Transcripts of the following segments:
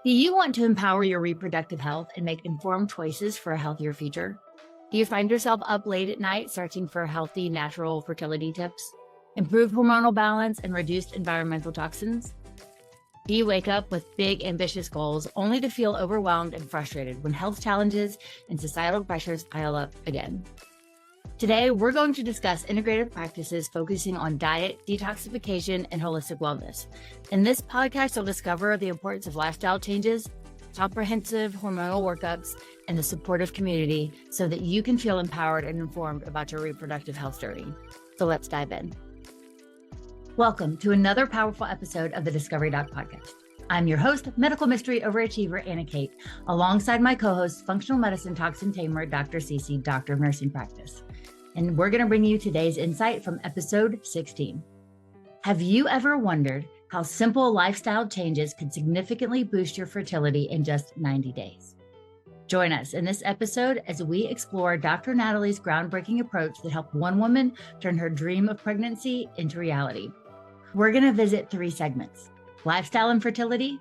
Do you want to empower your reproductive health and make informed choices for a healthier future? Do you find yourself up late at night searching for healthy, natural fertility tips, improved hormonal balance, and reduced environmental toxins? Do you wake up with big, ambitious goals only to feel overwhelmed and frustrated when health challenges and societal pressures pile up again? Today, we're going to discuss integrative practices focusing on diet, detoxification, and holistic wellness. In this podcast, you'll discover the importance of lifestyle changes, comprehensive hormonal workups, and the supportive community so that you can feel empowered and informed about your reproductive health journey. So let's dive in. Welcome to another powerful episode of the Discovery Doc Podcast. I'm your host, medical mystery overachiever, Anna Kate, alongside my co-host, functional medicine toxin tamer, Dr. CeCe, Doctor of Nursing Practice. And we're going to bring you today's insight from episode 16. Have you ever wondered how simple lifestyle changes could significantly boost your fertility in just 90 days? Join us in this episode as we explore Dr. Natalie's groundbreaking approach that helped one woman turn her dream of pregnancy into reality. We're going to visit 3 segments: lifestyle and fertility,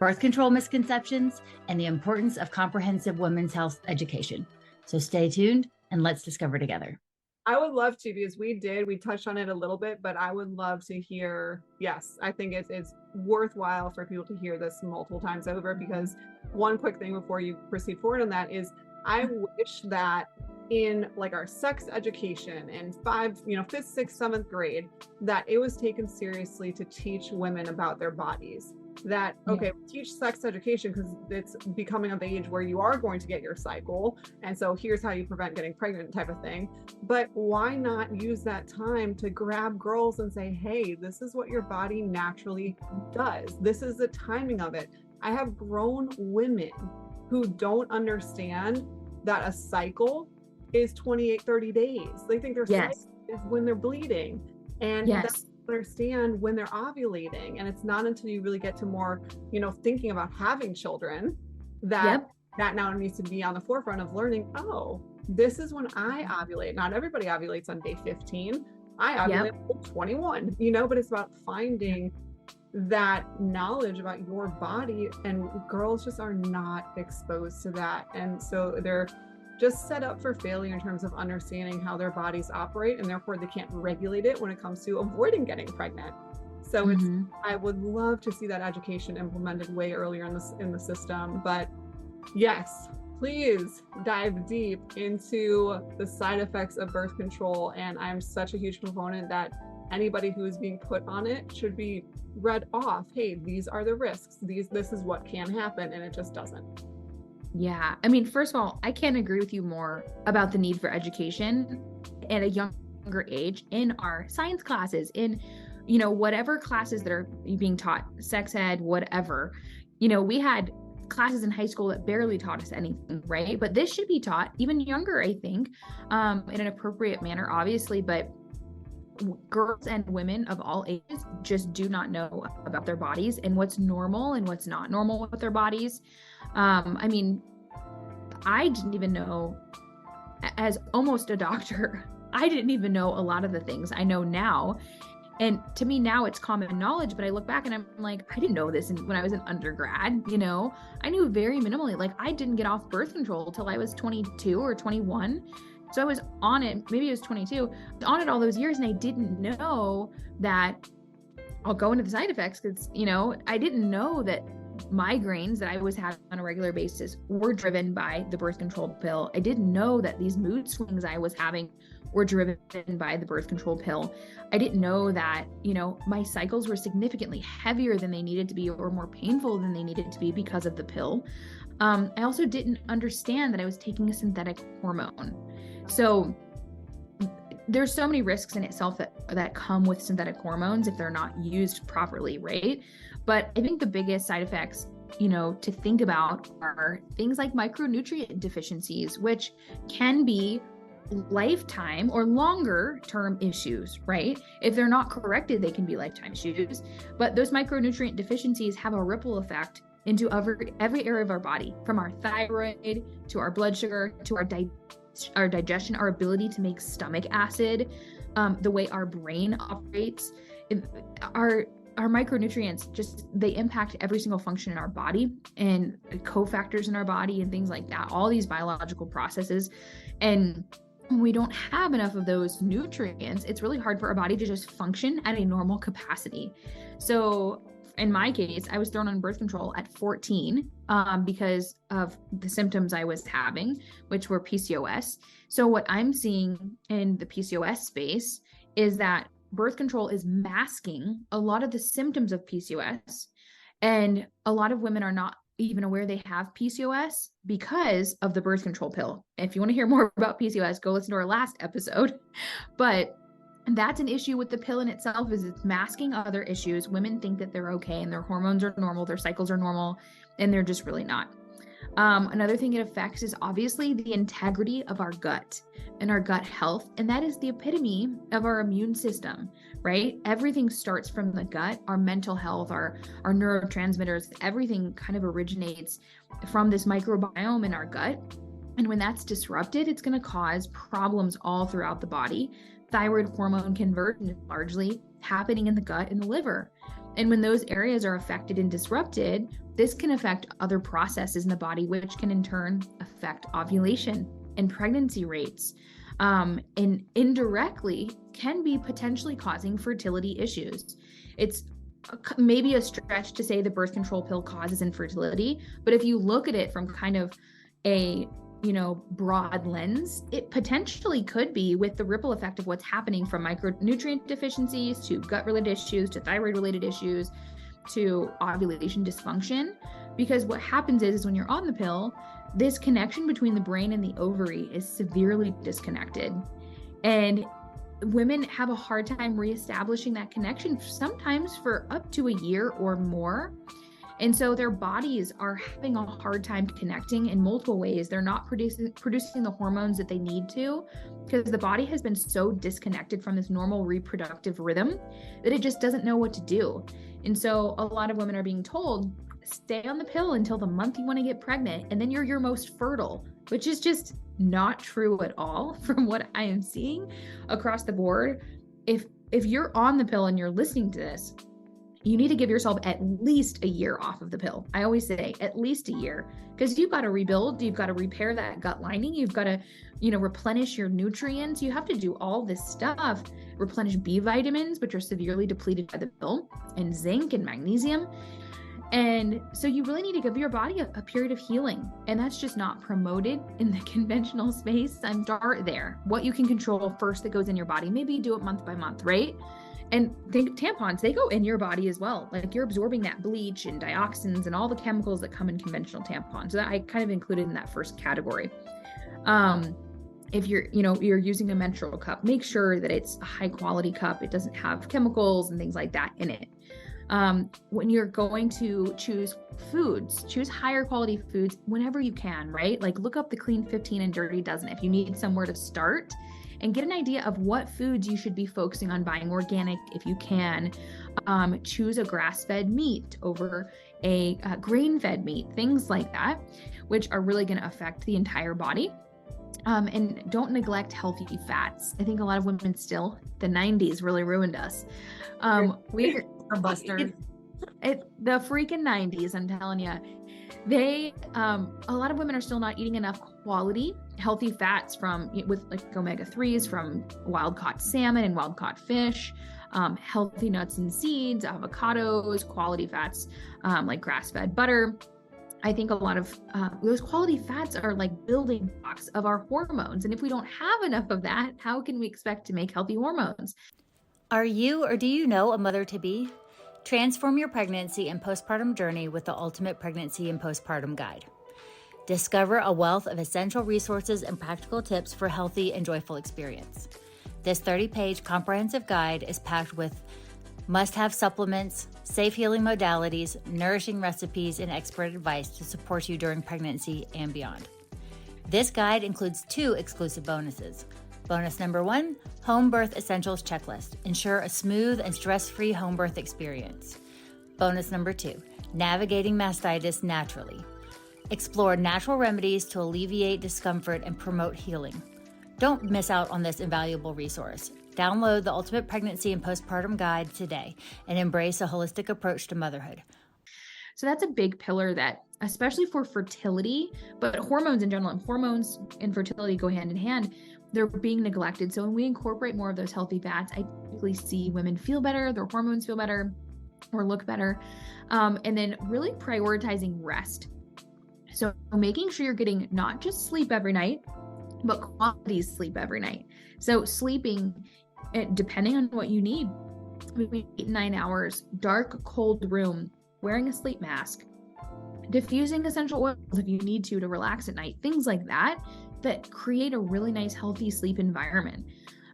birth control misconceptions, and the importance of comprehensive women's health education. So stay tuned and let's discover together. I would love to, because we touched on it a little bit, but I would love to hear, yes, I think it's worthwhile for people to hear this multiple times over, because one quick thing before you proceed forward on that is I wish that in like our sex education in 5th, 6th, 7th grade, that it was taken seriously to teach women about their bodies. That, okay, teach sex education because it's becoming of age where you are going to get your cycle. And so here's how you prevent getting pregnant type of thing. But why not use that time to grab girls and say, hey, this is what your body naturally does. This is the timing of it. I have grown women who don't understand that a cycle is 28, 30 days. They think their cycle is when they're bleeding. And that's understand when they're ovulating, and it's not until you really get to more thinking about having children that now needs to be on the forefront of learning, oh, this is when I ovulate. Not everybody ovulates on day 15. I ovulate at 21, but it's about finding that knowledge about your body, and girls just are not exposed to that, and so they're just set up for failure in terms of understanding how their bodies operate, and therefore they can't regulate it when it comes to avoiding getting pregnant. So I would love to see that education implemented way earlier in the system. But yes, please dive deep into the side effects of birth control. And I'm such a huge proponent that anybody who is being put on it should be read off. Hey, these are the risks. This is what can happen, and it just doesn't. Yeah. I mean, first of all, I can't agree with you more about the need for education at a younger age in our science classes, in, whatever classes that are being taught, sex ed, whatever. We had classes in high school that barely taught us anything, right? But this should be taught even younger, I think, in an appropriate manner, obviously. But girls and women of all ages just do not know about their bodies and what's normal and what's not normal with their bodies. I mean, I didn't even know, as almost a doctor, I didn't even know a lot of the things I know now. And to me now it's common knowledge, but I look back and I'm like, I didn't know this when I was an undergrad, I knew very minimally. Like, I didn't get off birth control till I was 22 or 21. So I was on it, maybe it was 22, on it all those years. And I didn't know that, I'll go into the side effects because, I didn't know that migraines that I was having on a regular basis were driven by the birth control pill. I didn't know that these mood swings I was having were driven by the birth control pill. I didn't know that, my cycles were significantly heavier than they needed to be, or more painful than they needed to be because of the pill. I also didn't understand that I was taking a synthetic hormone. So there's so many risks in itself that come with synthetic hormones if they're not used properly, right? But I think the biggest side effects, to think about are things like micronutrient deficiencies, which can be lifetime or longer term issues, right? If they're not corrected, they can be lifetime issues. But those micronutrient deficiencies have a ripple effect into every area of our body, from our thyroid to our blood sugar to our digestion, our ability to make stomach acid, the way our brain operates. Our our micronutrients they impact every single function in our body and cofactors in our body and things like that, all these biological processes. And when we don't have enough of those nutrients, it's really hard for our body to just function at a normal capacity. So in my case, I was thrown on birth control at 14 because of the symptoms I was having, which were PCOS. So what I'm seeing in the PCOS space is that birth control is masking a lot of the symptoms of PCOS. And a lot of women are not even aware they have PCOS because of the birth control pill. If you want to hear more about PCOS, go listen to our last episode. But that's an issue with the pill in itself, is it's masking other issues. Women think that they're okay and their hormones are normal, their cycles are normal, and they're just really not. Another thing it affects is obviously the integrity of our gut and our gut health. And that is the epitome of our immune system, right? Everything starts from the gut. Our mental health, our neurotransmitters, everything kind of originates from this microbiome in our gut. And when that's disrupted, it's going to cause problems all throughout the body. Thyroid hormone conversion is largely happening in the gut and the liver. And when those areas are affected and disrupted, this can affect other processes in the body, which can in turn affect ovulation and pregnancy rates, and indirectly can be potentially causing fertility issues. It's maybe a stretch to say the birth control pill causes infertility, but if you look at it from kind of a broad lens, it potentially could be, with the ripple effect of what's happening from micronutrient deficiencies to gut-related issues to thyroid-related issues to ovulation dysfunction. Because what happens is when you're on the pill, this connection between the brain and the ovary is severely disconnected. And women have a hard time reestablishing that connection, sometimes for up to a year or more. And so their bodies are having a hard time connecting in multiple ways. They're not producing the hormones that they need to, because the body has been so disconnected from this normal reproductive rhythm that it just doesn't know what to do. And so a lot of women are being told, stay on the pill until the month you want to get pregnant, and then you're your most fertile, which is just not true at all from what I am seeing across the board. If you're on the pill and you're listening to this, you need to give yourself at least a year off of the pill. I always say at least a year, because you've got to rebuild, you've got to repair that gut lining, you've got to, replenish your nutrients. You have to do all this stuff, replenish B vitamins, which are severely depleted by the pill, and zinc and magnesium. And so you really need to give your body a period of healing. And that's just not promoted in the conventional space. Start there. What you can control first that goes in your body. Maybe you do it month by month, right? And think tampons, they go in your body as well. Like you're absorbing that bleach and dioxins and all the chemicals that come in conventional tampons. So that I kind of included in that first category. If you're using a menstrual cup, make sure that it's a high quality cup. It doesn't have chemicals and things like that in it. When you're going to choose foods, choose higher quality foods whenever you can, right? Like look up the Clean 15 and Dirty Dozen if you need somewhere to start, and get an idea of what foods you should be focusing on buying organic if you can. Choose a grass-fed meat over a grain-fed meat, things like that, which are really going to affect the entire body. And don't neglect healthy fats. I think a lot of women still, the 90s really ruined us. We're busters. The freaking 90s, I'm telling you. A lot of women are still not eating enough quality healthy fats with like omega-3s from wild-caught salmon and wild-caught fish, healthy nuts and seeds, avocados, quality fats like grass-fed butter. I think a lot of those quality fats are like building blocks of our hormones. And if we don't have enough of that, how can we expect to make healthy hormones? Are you or do you know a mother-to-be? Transform your pregnancy and postpartum journey with the Ultimate Pregnancy and Postpartum Guide. Discover a wealth of essential resources and practical tips for healthy and joyful experience. This 30-page comprehensive guide is packed with must-have supplements, safe healing modalities, nourishing recipes, and expert advice to support you during pregnancy and beyond. This guide includes 2 exclusive bonuses. Bonus number 1, Home Birth Essentials Checklist. Ensure a smooth and stress-free home birth experience. Bonus number 2, Navigating Mastitis Naturally. Explore natural remedies to alleviate discomfort and promote healing. Don't miss out on this invaluable resource. Download the Ultimate Pregnancy and Postpartum Guide today and embrace a holistic approach to motherhood. So that's a big pillar that, especially for fertility, but hormones in general, and hormones and fertility go hand in hand, they're being neglected. So when we incorporate more of those healthy fats, I typically see women feel better, their hormones feel better, or look better. And then really prioritizing rest. So making sure you're getting not just sleep every night, but quality sleep every night. So sleeping, depending on what you need, maybe 8 to 9 hours, dark, cold room, wearing a sleep mask, diffusing essential oils if you need to relax at night, things like that create a really nice, healthy sleep environment.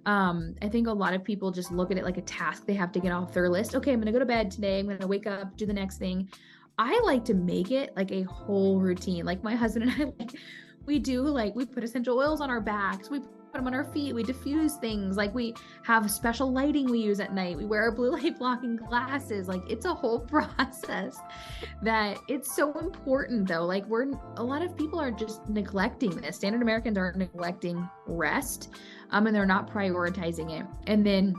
I think a lot of people just look at it like a task they have to get off their list. Okay, I'm going to go to bed today. I'm going to wake up, do the next thing. I like to make it like a whole routine. Like my husband and I, we put essential oils on our backs. We put them on our feet. We diffuse things. Like we have special lighting we use at night. We wear our blue light blocking glasses. Like it's a whole process that it's so important though. Like a lot of people are just neglecting this. Standard Americans are neglecting rest, and they're not prioritizing it. And then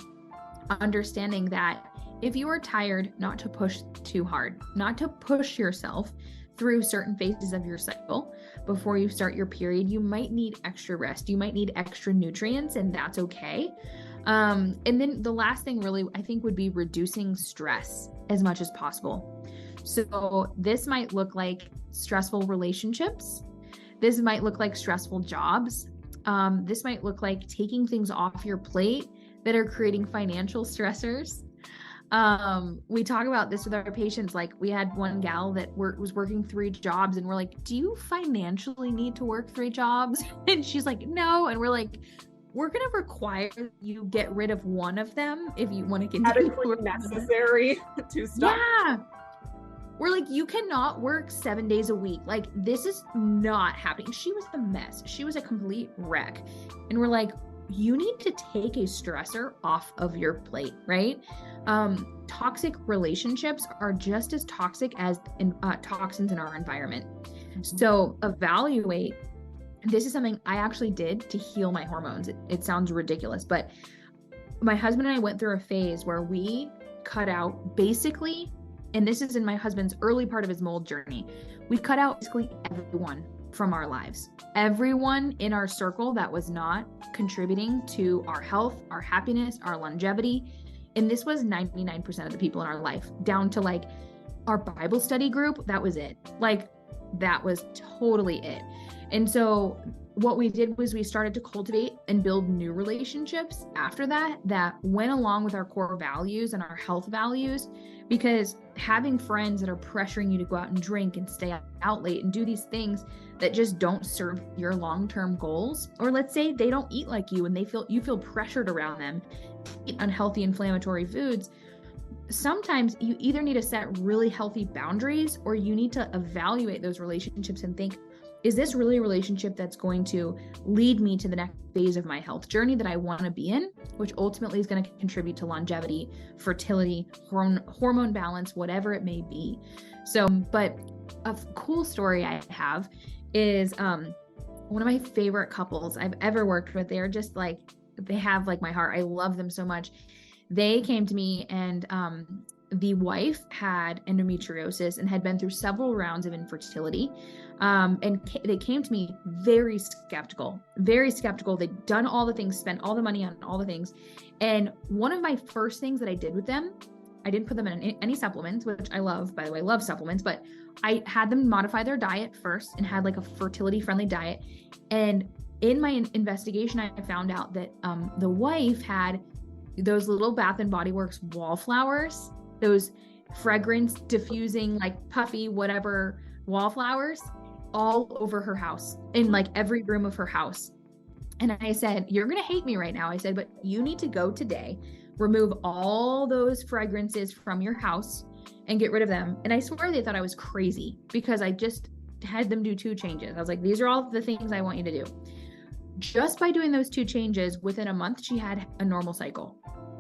understanding that if you are tired, not to push too hard, not to push yourself through certain phases of your cycle before you start your period. You might need extra rest. You might need extra nutrients, and that's okay. And then the last thing really, I think, would be reducing stress as much as possible. So this might look like stressful relationships. This might look like stressful jobs. This might look like taking things off your plate that are creating financial stressors. We talk about this with our patients. Like we had one gal that was working 3 jobs, and we're like, do you financially need to work 3 jobs? And she's like, no. And we're like, we're going to require you get rid of one of them if you want to continue. Medically necessary to stop. Yeah. We're like, you cannot work 7 days a week. Like this is not happening. She was a mess. She was a complete wreck. And we're like, you need to take a stressor off of your plate, right? Toxic relationships are just as toxic as toxins in our environment. So evaluate. This is something I actually did to heal my hormones. It sounds ridiculous, but my husband and I went through a phase where we cut out basically, and this is in my husband's early part of his mold journey, we cut out basically everyone from our lives. Everyone in our circle that was not contributing to our health, our happiness, our longevity. And this was 99% of the people in our life, down to like our Bible study group. That was it. Like that was totally it. And so what we did was we started to cultivate and build new relationships after that went along with our core values and our health values, because having friends that are pressuring you to go out and drink and stay out late and do these things that just don't serve your long-term goals, or let's say they don't eat like you and you feel pressured around them to eat unhealthy inflammatory foods, sometimes you either need to set really healthy boundaries, or you need to evaluate those relationships and think, is this really a relationship that's going to lead me to the next phase of my health journey that I want to be in, which ultimately is going to contribute to longevity, fertility, hormone balance, whatever it may be. So, but a cool story I have is one of my favorite couples I've ever worked with. They're just like, they have like my heart. I love them so much. They came to me, and the wife had endometriosis and had been through several rounds of infertility. And they came to me very skeptical. They'd done all the things, spent all the money on all the things. And one of my first things that I did with them, I didn't put them in any supplements, which I love, by the way, love supplements, but I had them modify their diet first and had like a fertility friendly diet. And in my investigation, I found out that the wife had those little Bath and Body Works wallflowers, those fragrance diffusing, like puffy, whatever wallflowers all over her house, in like every room of her house. And I said, you're going to hate me right now. I said, but you need to go today, remove all those fragrances from your house and get rid of them. And I swear they thought I was crazy because I just had them do 2 changes. I was like, these are all the things I want you to do. Just by doing those 2 changes, within a month, she had a normal cycle.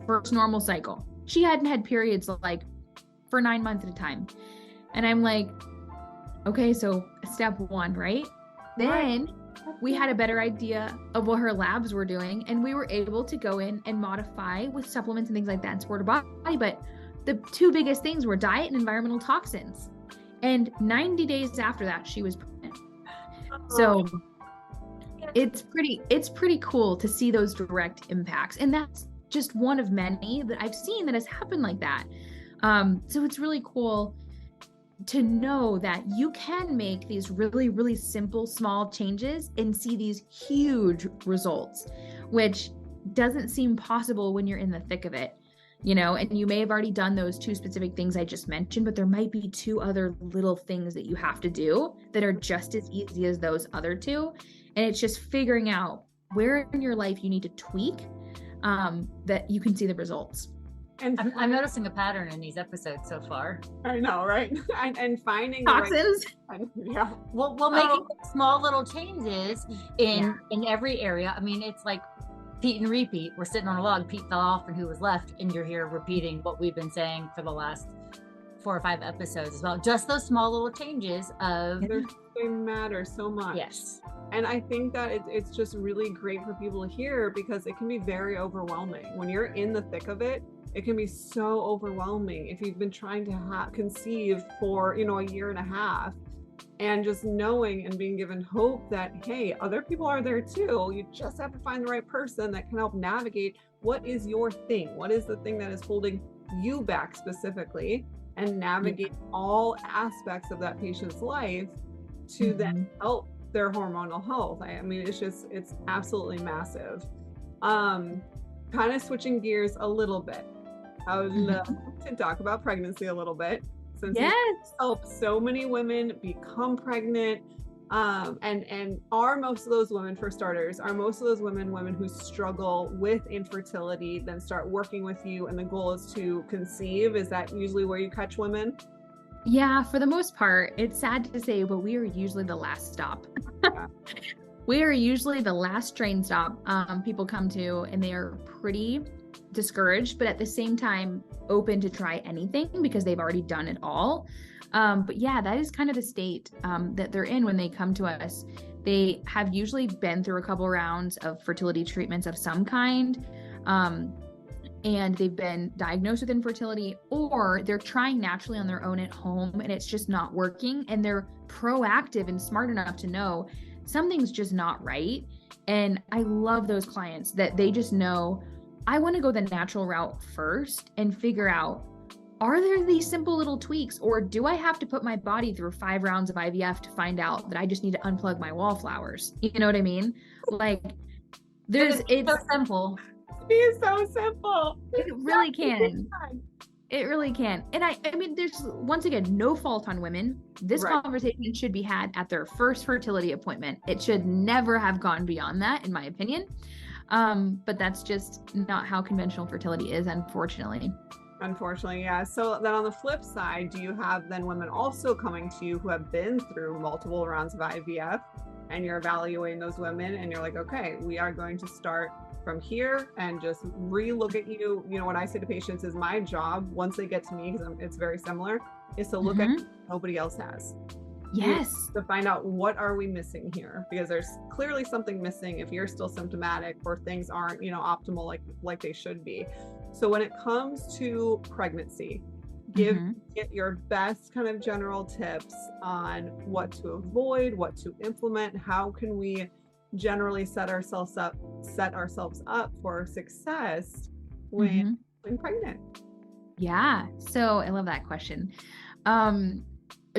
First normal cycle. She hadn't had periods like for 9 months at a time. And I'm like, okay, so step 1, right? Then We had a better idea of what her labs were doing, and we were able to go in and modify with supplements and things like that and support her body. But the two biggest things were diet and environmental toxins. And 90 days after that, she was pregnant. So it's pretty cool to see those direct impacts. And that's just one of many that I've seen that has happened like that. So it's really cool to know that you can make these really, really simple, small changes and see these huge results, which doesn't seem possible when you're in the thick of it, and you may have already done those two specific things I just mentioned, but there might be two other little things that you have to do that are just as easy as those other two. And it's just figuring out where in your life you need to tweak that you can see the results. And I'm noticing a pattern in these episodes so far. I know, right? and finding toxins. Yeah. Well, making small little changes in every area. I mean, it's like Pete and repeat. We're sitting on a log. Pete fell off, and who was left? And you're here repeating what we've been saying for the last 4 or 5 episodes as well. Just those small little changes they matter so much. Yes. And I think that it's just really great for people to hear, because it can be very overwhelming when you're in the thick of it. It can be so overwhelming if you've been trying to conceive for, a year and a half, and just knowing and being given hope that, hey, other people are there too. You just have to find the right person that can help navigate what is your thing. What is the thing that is holding you back specifically, and navigate all aspects of that patient's life to then help their hormonal health. I mean, it's absolutely massive. Kind of switching gears a little bit. I would love to talk about pregnancy a little bit, since it helps so many women become pregnant. And are most of those women, for starters, are most of those women who struggle with infertility, then start working with you, and the goal is to conceive? Is that usually where you catch women? Yeah, for the most part. It's sad to say, but we are usually the last stop. We are usually the last train stop people come to, and they are pretty discouraged, but at the same time open to try anything because they've already done it all. But yeah, that is kind of the state that they're in when they come to us. They have usually been through a couple rounds of fertility treatments of some kind, and they've been diagnosed with infertility, or they're trying naturally on their own at home and it's just not working, and they're proactive and smart enough to know something's just not right. And I love those clients that they just know, I want to go the natural route first and figure out, are there these simple little tweaks, or do I have to put my body through 5 rounds of IVF to find out that I just need to unplug my wallflowers? You know what I mean? Like, it's so simple. It is so simple. It really can. It really can. And I mean, there's, once again, no fault on women. This conversation should be had at their first fertility appointment. It should never have gone beyond that, in my opinion. But that's just not how conventional fertility is, unfortunately. Unfortunately, yeah. So then on the flip side, do you have then women also coming to you who have been through multiple rounds of IVF, and you're evaluating those women and you're like, okay, we are going to start from here and just re-look at you. What I say to patients is, my job, once they get to me, because it's very similar, is to look at what nobody else has. Yes. To find out, what are we missing here? Because there's clearly something missing if you're still symptomatic or things aren't, optimal like they should be. So when it comes to pregnancy, get your best kind of general tips on what to avoid, what to implement. How can we generally set ourselves up for success when pregnant? Yeah. So I love that question.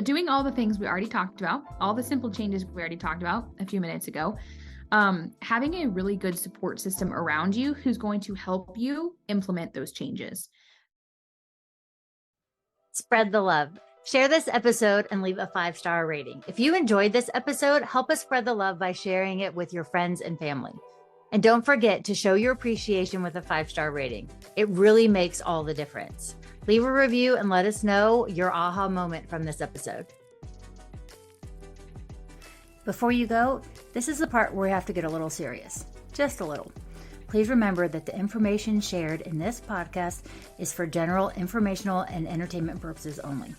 Doing all the things we already talked about, all the simple changes we already talked about a few minutes ago, having a really good support system around you who's going to help you implement those changes. Spread the love. Share this episode and leave a 5-star rating. If you enjoyed this episode, help us spread the love by sharing it with your friends and family. And don't forget to show your appreciation with a 5-star rating. It really makes all the difference. Leave a review and let us know your aha moment from this episode. Before you go, this is the part where we have to get a little serious. Just a little. Please remember that the information shared in this podcast is for general informational and entertainment purposes only.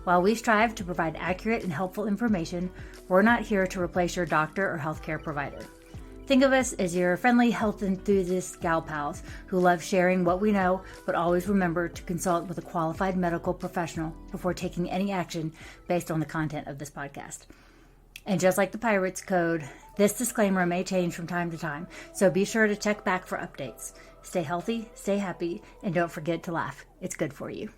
While we strive to provide accurate and helpful information, we're not here to replace your doctor or healthcare provider. Think of us as your friendly health enthusiast gal pals who love sharing what we know, but always remember to consult with a qualified medical professional before taking any action based on the content of this podcast. And just like the Pirates Code, this disclaimer may change from time to time, so be sure to check back for updates. Stay healthy, stay happy, and don't forget to laugh. It's good for you.